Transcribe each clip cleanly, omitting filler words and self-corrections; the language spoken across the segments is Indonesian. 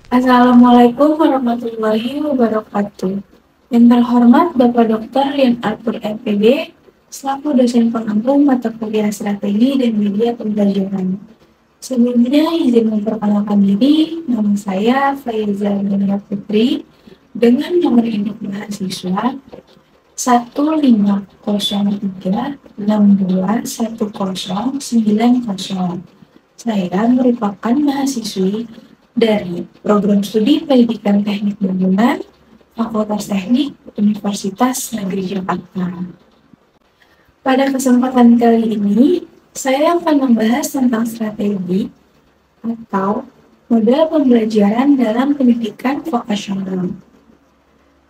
Assalamualaikum warahmatullahi wabarakatuh. Yang terhormat Bapak Dr. Rian Arthur MPD, selaku dosen pengampu mata kuliah strategi dan media pembelajaran. Sebelumnya izin memperkenalkan diri, nama saya Faiza Dania Putri dengan nomor induk mahasiswa 15036210900. Saya merupakan mahasiswi dari Program Studi Pendidikan Teknik Bangunan, Fakultas Teknik, Universitas Negeri Jakarta. Pada kesempatan kali ini, saya akan membahas tentang strategi atau model pembelajaran dalam pendidikan vokasional.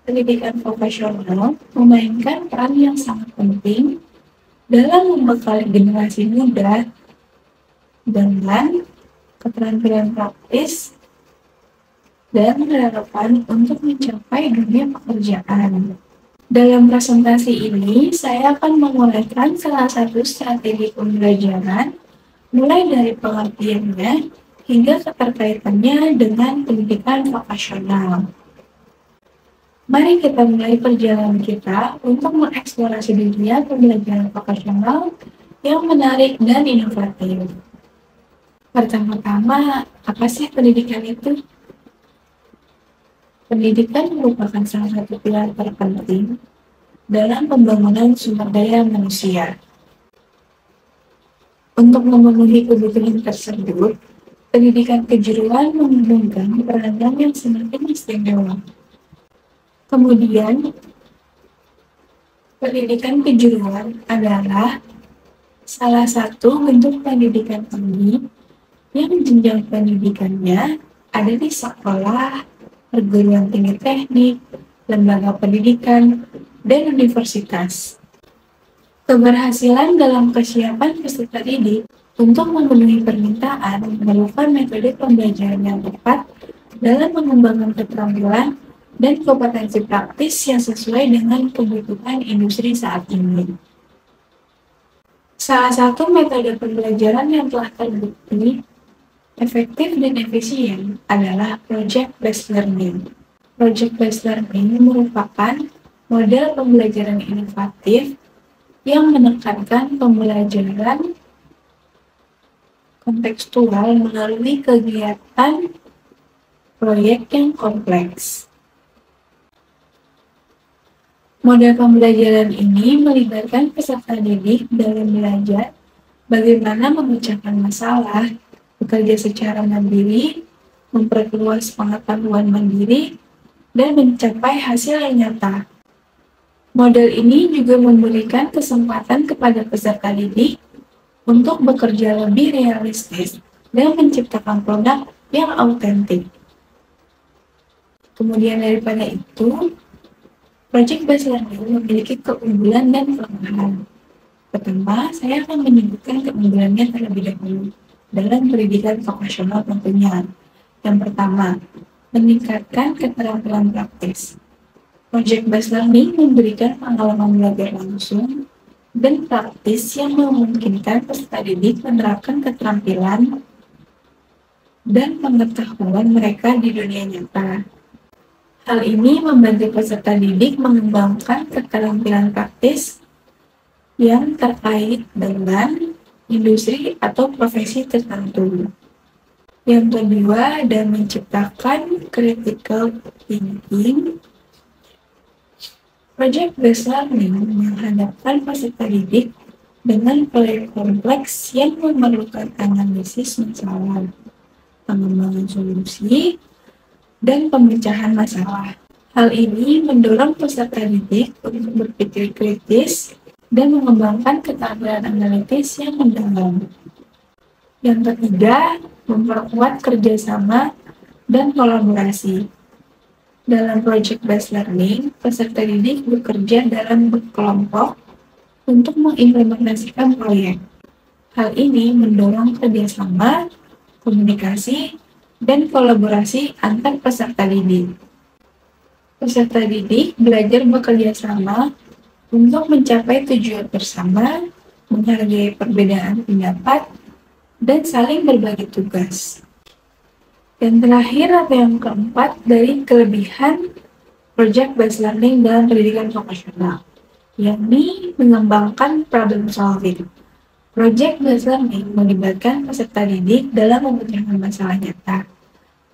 Pendidikan vokasional memainkan peran yang sangat penting dalam membekali generasi muda dengan keterampilan praktis dan relevan untuk mencapai dunia pekerjaan. Dalam presentasi ini, saya akan menguraikan salah satu strategi pembelajaran, mulai dari pengertiannya hingga keterkaitannya dengan pendidikan vokasional. Mari kita mulai perjalanan kita untuk mengeksplorasi dunia pembelajaran vokasional yang menarik dan inovatif. Pertama-tama, apa sih pendidikan itu? Pendidikan merupakan salah satu pilar terpenting dalam pembangunan sumber daya manusia. Untuk memenuhi kebutuhan tersebut, pendidikan kejuruan memegang peranan yang semakin istimewa. Kemudian, pendidikan kejuruan adalah salah satu bentuk pendidikan tinggi yang jenjang pendidikannya ada di sekolah, perguruan tinggi teknik, lembaga pendidikan, dan universitas. Keberhasilan dalam kesiapan peserta didik untuk memenuhi permintaan memerlukan metode pembelajaran yang tepat dalam mengembangkan keterampilan dan kompetensi praktis yang sesuai dengan kebutuhan industri saat ini. Salah satu metode pembelajaran yang telah terbukti efektif dan efisien adalah project-based learning. Project-based learning merupakan model pembelajaran inovatif yang menekankan pembelajaran kontekstual melalui kegiatan proyek yang kompleks. Model pembelajaran ini melibatkan peserta didik dalam belajar bagaimana memecahkan masalah, bekerja secara mandiri, memperluas pengetahuan mandiri, dan mencapai hasil yang nyata. Model ini juga memberikan kesempatan kepada peserta didik untuk bekerja lebih realistis dan menciptakan produk yang autentik. Kemudian daripada itu, project-based learning memiliki keunggulan dan kelemahan. Pertama, saya akan menyebutkan keunggulannya terlebih dahulu dalam pendidikan vokasional tentunya. Yang pertama, meningkatkan keterampilan praktis. Project-based learning memberikan pengalaman belajar langsung dan praktis yang memungkinkan peserta didik menerapkan keterampilan dan pengetahuan mereka di dunia nyata. Hal ini membantu peserta didik mengembangkan keterampilan praktis yang terkait dengan industri atau profesi tertentu. Yang kedua, dan menciptakan critical thinking. Project-based learning menghadapkan peserta didik dengan proyek kompleks yang memerlukan analisis masalah, pengembangan solusi, dan pemecahan masalah. Hal ini mendorong peserta didik untuk berpikir kritis dan mengembangkan keterampilan analitis yang mendalam. Yang ketiga, memperkuat kerjasama dan kolaborasi. Dalam project-based learning, peserta didik bekerja dalam kelompok untuk mengimplementasikan proyek. Hal ini mendorong kerjasama, komunikasi, dan kolaborasi antar peserta didik. Peserta didik belajar bekerja sama untuk mencapai tujuan bersama, menghargai perbedaan pendapat, dan saling berbagi tugas. Yang terakhir atau yang keempat dari kelebihan project based learning dalam pendidikan vokasional, yakni mengembangkan problem solving. Project based learning melibatkan peserta didik dalam memecahkan masalah nyata.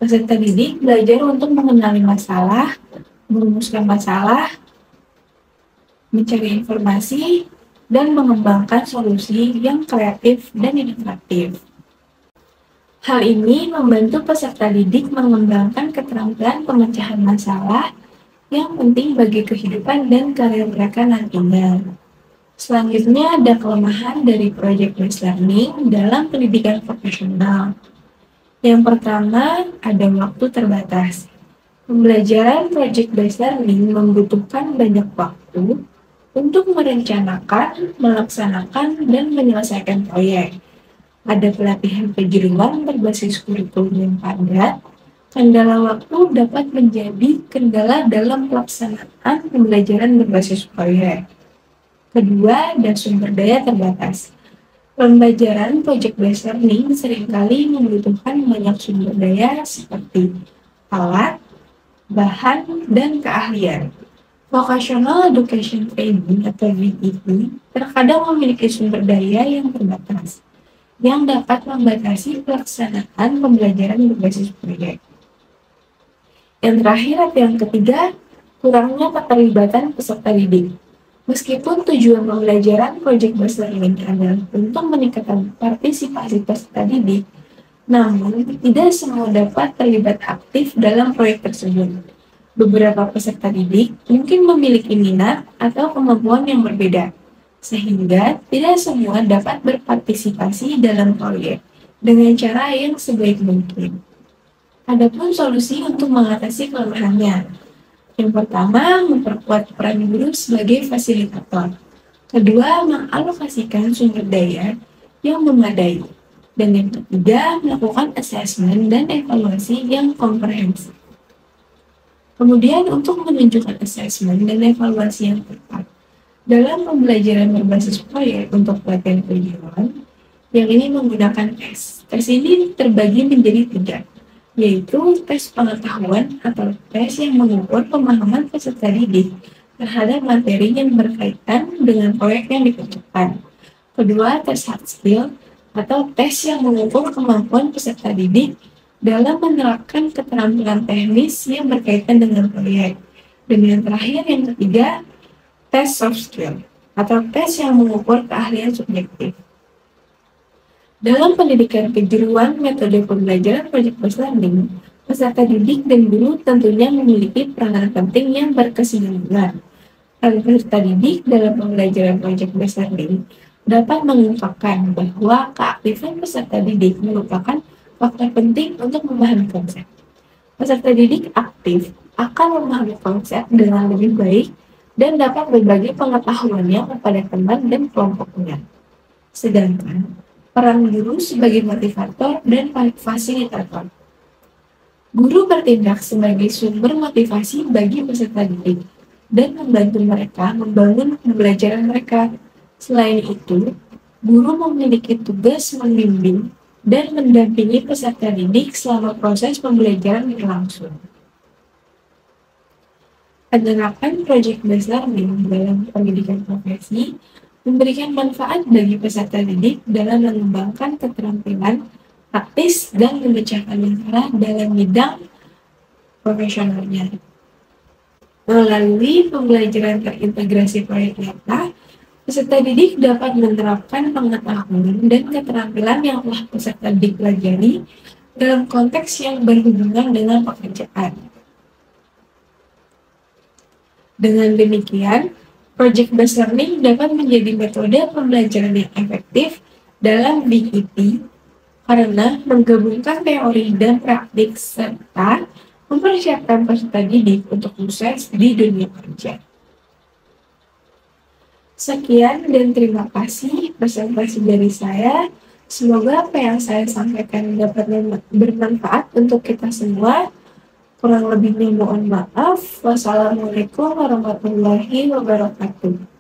Peserta didik belajar untuk mengenali masalah, merumuskan masalah, mencari informasi, dan mengembangkan solusi yang kreatif dan inovatif. Hal ini membantu peserta didik mengembangkan keterampilan pemecahan masalah yang penting bagi kehidupan dan karir mereka nantinya. Selanjutnya ada kelemahan dari project based learning dalam pendidikan vokasional. Yang pertama, ada waktu terbatas. Pembelajaran project based learning membutuhkan banyak waktu untuk merencanakan, melaksanakan, dan menyelesaikan proyek. Ada pelatihan kejuruan berbasis kurikulum yang padat. Kendala waktu dapat menjadi kendala dalam pelaksanaan pembelajaran berbasis proyek. Kedua, ada sumber daya terbatas. Pembelajaran project based learning seringkali membutuhkan banyak sumber daya seperti alat, bahan, dan keahlian. Vocational Education Training atau VET terkadang memiliki sumber daya yang terbatas, yang dapat membatasi pelaksanaan pembelajaran berbasis proyek. Yang terakhir atau yang ketiga, kurangnya keterlibatan peserta didik. Meskipun tujuan pembelajaran project based learning adalah untuk meningkatkan partisipasi peserta didik, namun tidak semua dapat terlibat aktif dalam proyek tersebut. Beberapa peserta didik mungkin memiliki minat atau kemampuan yang berbeda, sehingga tidak semua dapat berpartisipasi dalam proyek dengan cara yang sebaik mungkin. Adapun solusi untuk mengatasi kelemahannya. Yang pertama, memperkuat peran guru sebagai fasilitator. Kedua, mengalokasikan sumber daya yang memadai. Dan yang ketiga, melakukan asesmen dan evaluasi yang komprehensif. Kemudian, untuk menunjukkan asesmen dan evaluasi yang tepat dalam pembelajaran berbasis proyek untuk pelatihan kejuruan, yang ini menggunakan tes. Tes ini terbagi menjadi 3, yaitu tes pengetahuan atau tes yang mengukur pemahaman peserta didik terhadap materi yang berkaitan dengan proyek yang dikerjakan. Kedua, tes hard skill atau tes yang mengukur kemampuan peserta didik dalam menerapkan keterampilan teknis yang berkaitan dengan proyek. Dan yang terakhir, yang ketiga, tes soft skill atau tes yang mengukur keahlian subjektif. Dalam pendidikan kejuruan metode pembelajaran project based learning, peserta didik dan guru tentunya memiliki peranan penting yang berkesinambungan. Peran peserta didik dalam pembelajaran project based learning dapat mengungkapkan bahwa keaktifan peserta didik merupakan faktor penting untuk memahami konsep. Peserta didik aktif akan memahami konsep dengan lebih baik dan dapat berbagi pengetahuannya kepada teman dan kelompoknya. Sedangkan peran guru sebagai motivator dan fasilitator. Guru bertindak sebagai sumber motivasi bagi peserta didik dan membantu mereka membangun pembelajaran mereka. Selain itu, guru memiliki tugas membimbing dan mendampingi peserta didik selama proses pembelajaran berlangsung. Penerapan project based learning dalam pendidikan profesi memberikan manfaat bagi peserta didik dalam mengembangkan keterampilan praktis dan memecahkan masalah dalam bidang profesionalnya. Melalui pembelajaran terintegrasi proyek nyata, peserta didik dapat menerapkan pengetahuan dan keterampilan yang telah peserta didik pelajari dalam konteks yang berhubungan dengan pekerjaan. Dengan demikian, project based learning dapat menjadi metode pembelajaran yang efektif dalam BET karena menggabungkan teori dan praktik serta mempersiapkan peserta didik untuk sukses di dunia kerja. Sekian dan terima kasih presentasi dari saya. Semoga apa yang saya sampaikan dapat bermanfaat untuk kita semua. Kurang lebihnya mohon maaf. Wassalamualaikum warahmatullahi wabarakatuh.